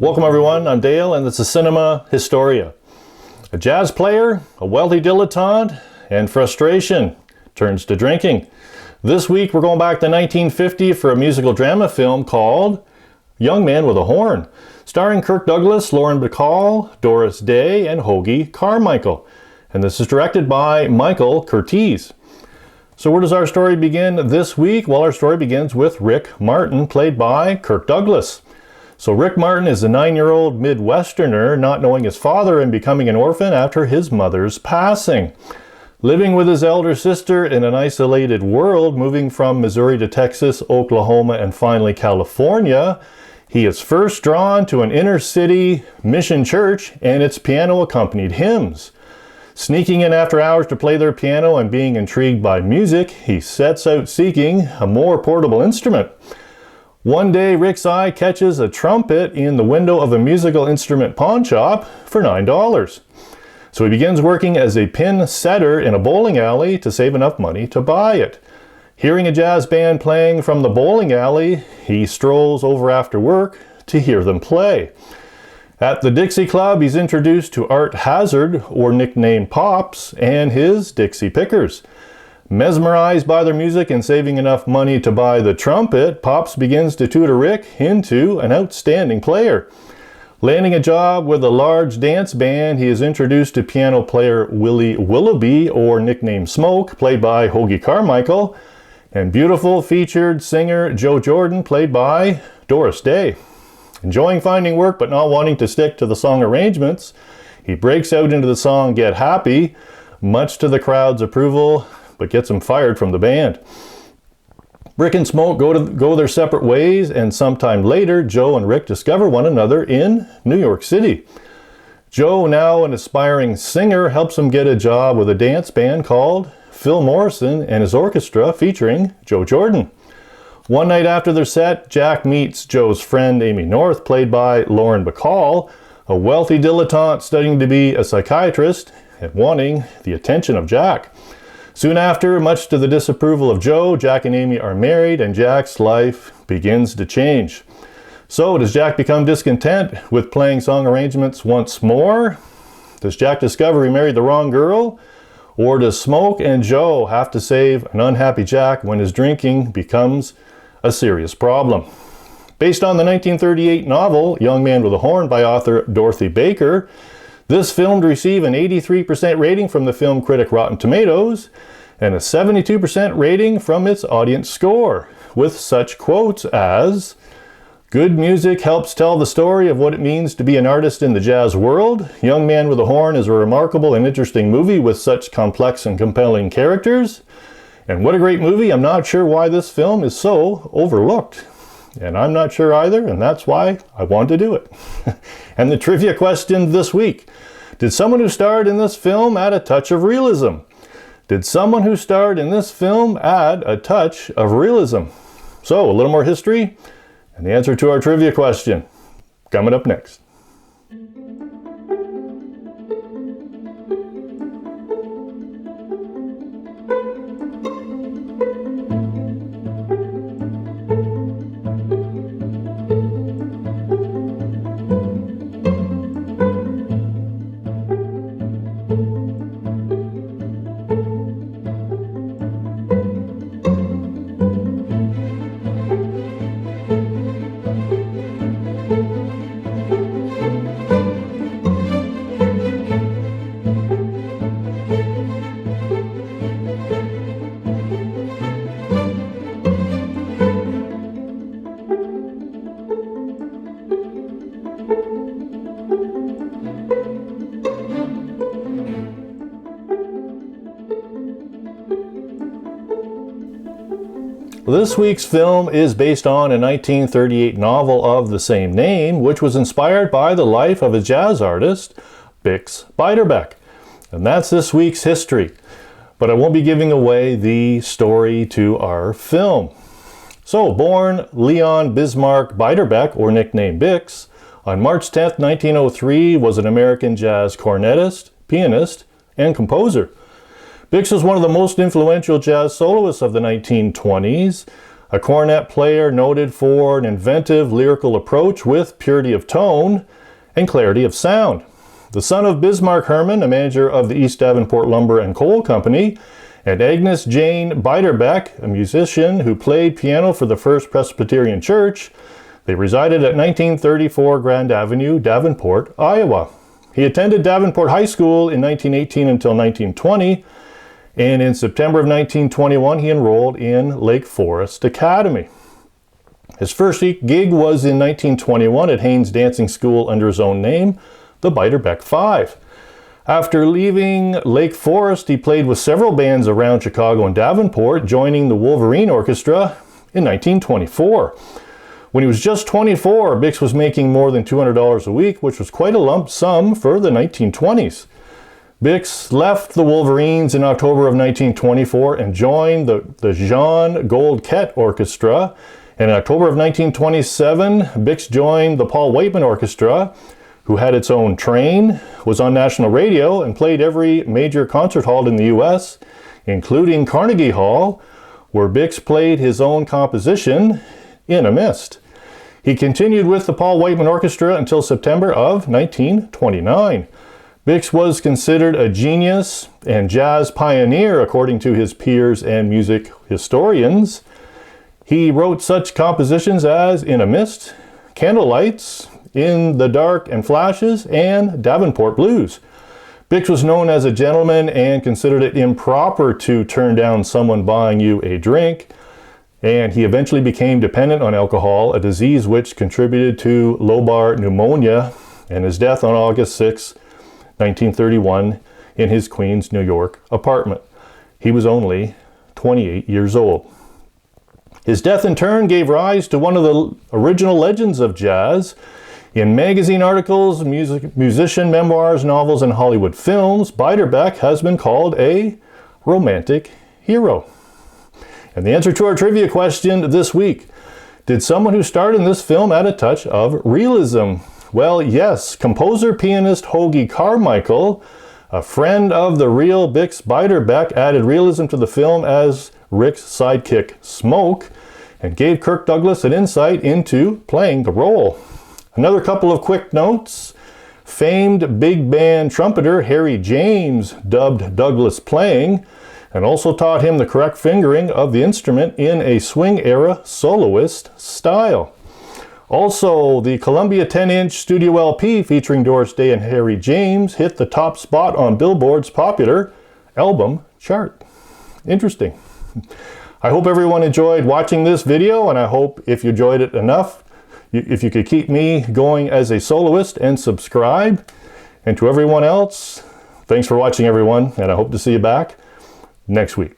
Welcome everyone, I'm Dale and this is Cinema Historia. A jazz player, a wealthy dilettante, and frustration turns to drinking. This week we're going back to 1950 for a musical drama film called Young Man with a Horn, starring Kirk Douglas, Lauren Bacall, Doris Day, and Hoagy Carmichael. And this is directed by Michael Curtiz. So where does our story begin this week? Well, our story begins with Rick Martin, played by Kirk Douglas. So Rick Martin is a 9-year-old Midwesterner, not knowing his father and becoming an orphan after his mother's passing. Living with his elder sister in an isolated world, moving from Missouri to Texas, Oklahoma, and finally California, he is first drawn to an inner-city mission church and its piano-accompanied hymns. Sneaking in after hours to play their piano and being intrigued by music, he sets out seeking a more portable instrument. One day, Rick's eye catches a trumpet in the window of a musical instrument pawn shop for $9. So he begins working as a pin setter in a bowling alley to save enough money to buy it. Hearing a jazz band playing from the bowling alley, he strolls over after work to hear them play. At the Dixie Club, he's introduced to Art Hazard, or nicknamed Pops, and his Dixie Pickers. Mesmerized by their music and saving enough money to buy the trumpet, Pops begins to tutor Rick into an outstanding player. Landing a job with a large dance band, he is introduced to piano player Willie Willoughby, or nicknamed Smoke, played by Hoagy Carmichael, and beautiful featured singer Jo Jordan, played by Doris Day. Enjoying finding work but not wanting to stick to the song arrangements, he breaks out into the song Get Happy, much to the crowd's approval, but gets him fired from the band. Rick and Smoke go their separate ways, and sometime later, Joe and Rick discover one another in New York City. Joe, now an aspiring singer, helps him get a job with a dance band called Phil Morrison and his orchestra featuring Jo Jordan. One night after their set, Jack meets Joe's friend Amy North, played by Lauren Bacall, a wealthy dilettante studying to be a psychiatrist and wanting the attention of Jack. Soon after, much to the disapproval of Joe, Jack and Amy are married and Jack's life begins to change. So, does Jack become discontent with playing song arrangements once more? Does Jack discover he married the wrong girl? Or does Smoke and Joe have to save an unhappy Jack when his drinking becomes a serious problem? Based on the 1938 novel Young Man with a Horn by author Dorothy Baker, this film received an 83% rating from the film critic Rotten Tomatoes and a 72% rating from its audience score, with such quotes as, "Good music helps tell the story of what it means to be an artist in the jazz world. Young Man with a Horn is a remarkable and interesting movie with such complex and compelling characters. And what a great movie. I'm not sure why this film is so overlooked." And I'm not sure either, and that's why I want to do it. And the trivia question this week: did someone who starred in this film add a touch of realism? Did someone who starred in this film add a touch of realism? So, a little more history, and the answer to our trivia question coming up next. This week's film is based on a 1938 novel of the same name, which was inspired by the life of a jazz artist, Bix Beiderbecke. And that's this week's history. But I won't be giving away the story to our film. So, born Leon Bismarck Beiderbecke, or nicknamed Bix, on March 10, 1903, was an American jazz cornetist, pianist, and composer. Bix was one of the most influential jazz soloists of the 1920s. a cornet player noted for an inventive lyrical approach with purity of tone and clarity of sound. The son of Bismarck Herman, a manager of the East Davenport Lumber and Coal Company, and Agnes Jane Beiderbecke, a musician who played piano for the First Presbyterian Church, they resided at 1934 Grand Avenue, Davenport, Iowa. He attended Davenport High School in 1918 until 1920, and in September of 1921 he enrolled in Lake Forest Academy. His first gig was in 1921 at Haynes Dancing School under his own name, the Beiderbecke Five. After leaving Lake Forest, he played with several bands around Chicago and Davenport, joining the Wolverine Orchestra in 1924. When he was just 24, Bix was making more than $200 a week, which was quite a lump sum for the 1920s. Bix left the Wolverines in October of 1924 and joined the Jean Goldkette Orchestra. And in October of 1927, Bix joined the Paul Whiteman Orchestra, who had its own train, was on national radio, and played every major concert hall in the U.S., including Carnegie Hall, where Bix played his own composition, In a Mist. He continued with the Paul Whiteman Orchestra until September of 1929. Bix was considered a genius and jazz pioneer, according to his peers and music historians. He wrote such compositions as In a Mist, Candlelights, In the Dark and Flashes, and Davenport Blues. Bix was known as a gentleman and considered it improper to turn down someone buying you a drink, and he eventually became dependent on alcohol, a disease which contributed to lobar pneumonia, and his death on August 6, 1931, in his Queens, New York apartment. He was only 28 years old. His death in turn gave rise to one of the original legends of jazz. In magazine articles, musician memoirs, novels, and Hollywood films, Beiderbecke has been called a romantic hero. And the answer to our trivia question this week: did someone who starred in this film add a touch of realism? Well, yes. Composer, pianist Hoagy Carmichael, a friend of the real Bix Beiderbecke, added realism to the film as Rick's sidekick Smoke, and gave Kirk Douglas an insight into playing the role. Another couple of quick notes. Famed big band trumpeter Harry James dubbed Douglas playing, and also taught him the correct fingering of the instrument in a swing-era soloist style. Also, the Columbia 10-inch studio LP featuring Doris Day and Harry James hit the top spot on Billboard's popular album chart. Interesting. I hope everyone enjoyed watching this video, and I hope if you enjoyed it enough, if you could keep me going as a soloist and subscribe. And to everyone else, thanks for watching, everyone, and I hope to see you back next week.